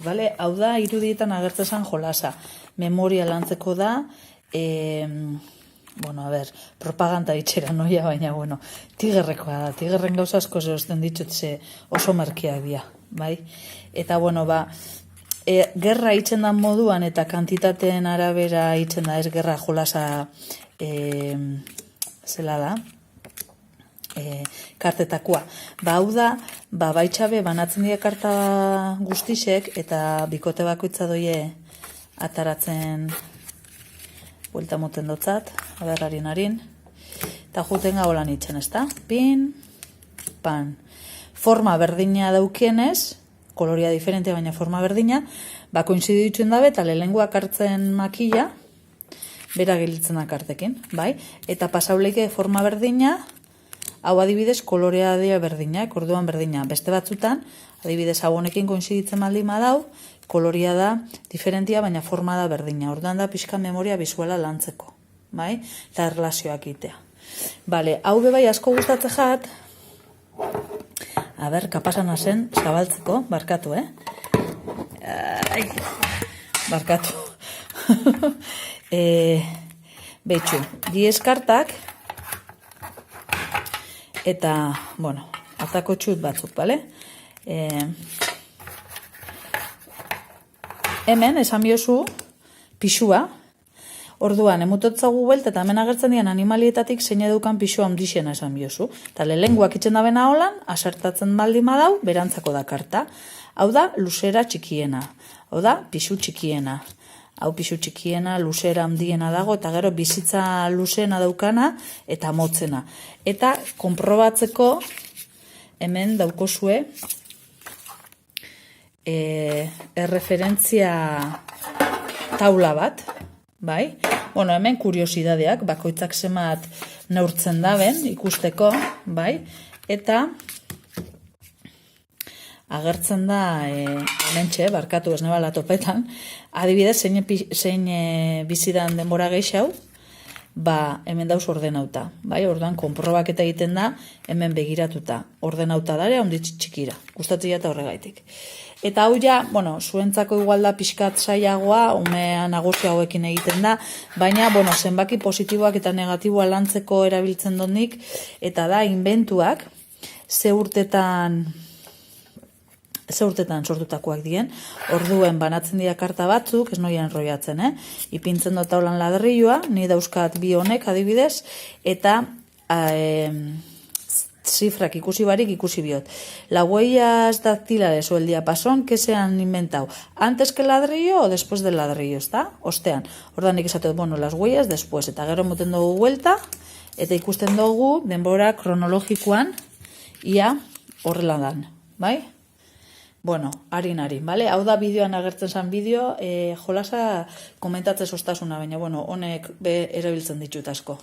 Vale? Hau da, irudietan agertzen zen jolasa. Memoria lantzeko da, propaganda itxera noia, baina, tigerrekoa da. Tigerren gauza asko zehosten ditut ze oso merkeak dira, bai? Eta, gerra itzen da moduan eta kantitateen arabera itzen da, ez gerra jolasa zela da, kartetakoa. Hau da, baitxabe banatzen dira karta guztisek eta bikote bakoitza doie ataratzen buelta moten dotzat, harin, eta juten gaolan itzen, ez da? Pin, pan. Forma berdina daukienez, koloria diferentea baina forma berdina, koinzidu dituen dabe eta lehenguak hartzen makila, bera gilitzen akartekin, bai? Eta pasauleike forma berdina, hau adibidez kolorea dira berdina, orduan berdina. Beste batzutan, adibidez hau honekin koinziditzen baldin badau, koloria da diferentia, baina forma da berdina. Orduan da pixka memoria bizuala lantzeko, bai? Eta erlazioak itea. Bale, hau bebai asko gustatzen jat, kapasana zen zabaltzeko, barkatu, barkatu. Betxu, 10 kartak, eta, atako txut batzuk, bale? Hemen, esan biozu, pixua, orduan, emutotzagu buelta eta hemen agertzen dian animalietatik zein edukan pixua ondixena esan biozu. Eta lehenguak itzen dabena holan, asertatzen baldin badau, berantzako da karta. Hau da, luzera txikiena. Hau da, pixu txikiena. Hau pixu txikiena, luzera handiena dago, eta gero bizitza luzena daukana, eta motzena. Eta, konprobatzeko, hemen daukozue, erreferentzia taula bat, bai? Hemen kuriosidadeak, bakoitzak zemat neurtzen daben, ikusteko, bai? Eta, agertzen da, mentxe, barkatu ez nebala topetan, adibidez, zein bizidan denbora geixau, hemen dauz ordenauta, bai? Orduan, konprobaketa egiten da, hemen begiratuta, ordenauta dare, onditz txikira, gustatzea eta horregaitik. Eta hau ja, zuentzako igual da pixkat zailagoa, umea nagusia hauekin egiten da, baina, zenbaki positiboak eta negatiboa lantzeko erabiltzen donik, eta da, inventuak, ze urtetan sortutakoak dien, orduen banatzen dira karta batzuk, ez noia enroiatzen, ipintzen dut haulan ladrilloa, ni dauzkat bi honek adibidez, eta zifrak ikusi barik ikusi biot. La huellas dactilares o el diapasón que se han inventado antes que el ladrillo o después del ladrillo, ¿está? Ostean. Ordan nik esatu, las huellas después, eta gero moten dugu vuelta, eta ikusten dugu denbora kronologikoan ia horrela dan, bai? Harin, bale? Hau da bideoan agertzen zen bideo, jolasa komentatzen sostasuna, baina honek erabiltzen ditut asko.